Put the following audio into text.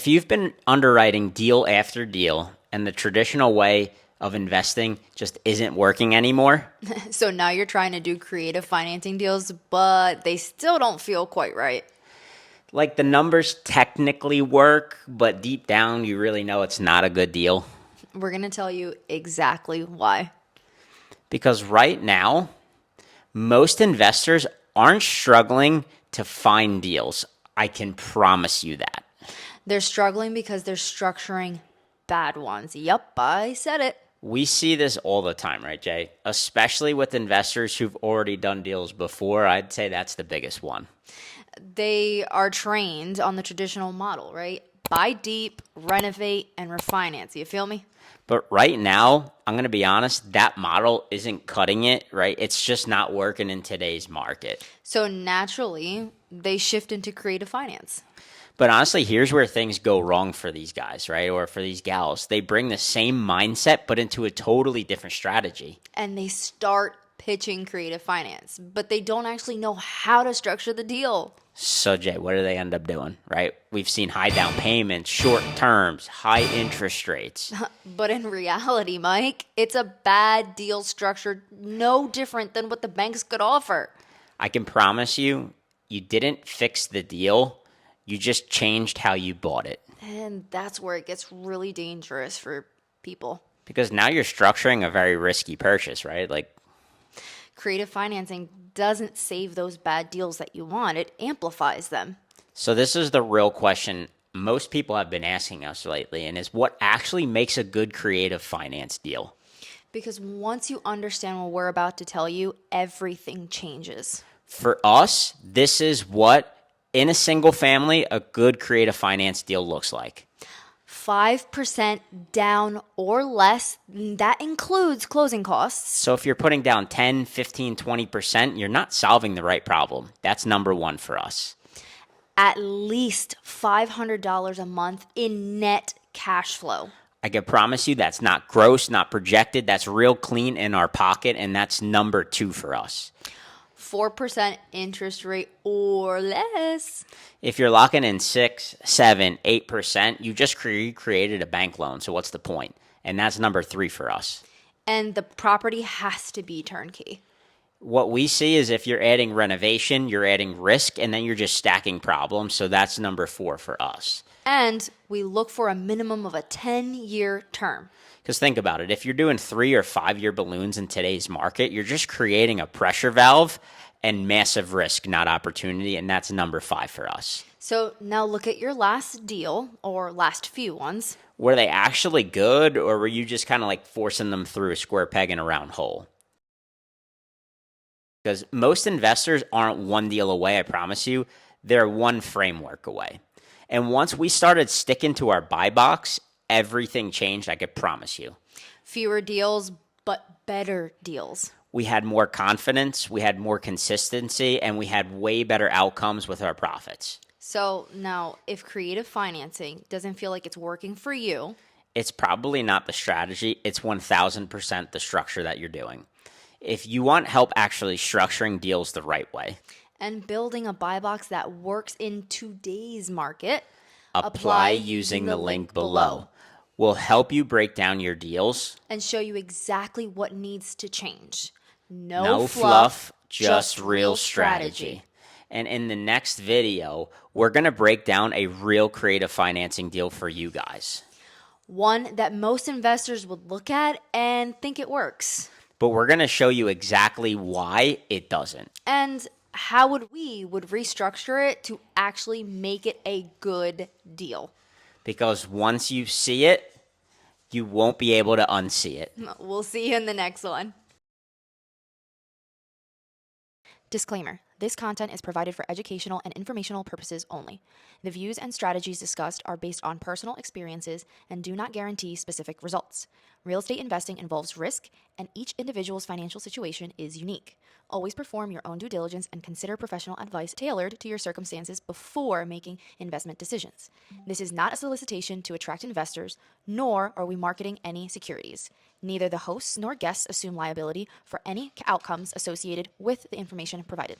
If you've been underwriting deal after deal and the traditional way of investing just isn't working anymore, So now you're trying to do creative financing deals, but they still don't feel quite right. like the numbers technically work, but deep down you really know it's not a good deal. We're going to tell you exactly why. Because right now, most investors aren't struggling to find deals. I can promise you that. They're struggling because they're structuring bad ones. Yup, I said it. We see this all the time, right, Jay? Especially with investors who've already done deals before. I'd say that's the biggest one. They are trained on the traditional model, right? Buy deep, renovate, and refinance. You feel me? But right now, I'm going to be honest, that model isn't cutting it, right? It's just not working in today's market. So naturally, they shift into creative finance. But honestly, here's where things go wrong for these guys, right? Or for these gals. They bring the same mindset, but into a totally different strategy. And they start pitching creative finance, but they don't actually know how to structure the deal. So, Jay, what do they end up doing, right? We've seen high down payments, short terms, high interest rates. But in reality, Mike, it's a bad deal structured no different than what the banks could offer. I can promise you, you didn't fix the deal. You just changed how you bought it. And that's where it gets really dangerous for people. Because now you're structuring a very risky purchase, right? Like, Creative financing doesn't save those bad deals that you want, it amplifies them. so this is the real question most people have been asking us lately, and is what actually makes a good creative finance deal? Because once you understand what we're about to tell you, everything changes. For us, this is what, in a single family, a good creative finance deal looks like. 5% down or less, that includes closing costs. So if you're putting down 10, 15, 20%, you're not solving the right problem. That's number one for us. At least $500 a month in net cash flow. I can promise you that's not gross, not projected. That's real clean in our pocket, and that's number two for us. 4% interest rate or less. If you're locking in 6, 7, 8%, you just created a bank loan. So what's the point? And that's number three for us. And the property has to be turnkey. What we see is if you're adding renovation, you're adding risk, and then you're just stacking problems. So that's number four for us. And we look for a minimum of a 10-year term. Because think about it. If you're doing 3 or 5 year balloons in today's market, you're just creating a pressure valve and massive risk, not opportunity. And that's number 5 for us. So now look at your last deal or last few ones. Were they actually good, or were you just kind of like forcing them through a square peg in a round hole? Because most investors aren't one deal away, I promise you. They're one framework away. And once we started sticking to our buy box, everything changed, I could promise you. Fewer deals, but better deals. We had more confidence, we had more consistency, and we had way better outcomes with our profits. So now, if creative financing doesn't feel like it's working for you, It's probably not the strategy, it's 1000% the structure that you're doing. If you want help actually structuring deals the right way, and building a buy box that works in today's market, apply using the link below. We'll help you break down your deals. and show you exactly what needs to change. No, No fluff, just real strategy. And in the next video, we're going to break down a real creative financing deal for you guys. One that most investors would look at and think it works. But we're going to show you exactly why it doesn't. And how would restructure it to actually make it a good deal? Because once you see it, you won't be able to unsee it. We'll see you in the next one. Disclaimer. This content is provided for educational and informational purposes only. The views and strategies discussed are based on personal experiences and do not guarantee specific results. Real estate investing involves risk, and each individual's financial situation is unique. Always perform your own due diligence and consider professional advice tailored to your circumstances before making investment decisions. This is not a solicitation to attract investors, nor are we marketing any securities. Neither the hosts nor guests assume liability for any outcomes associated with the information provided.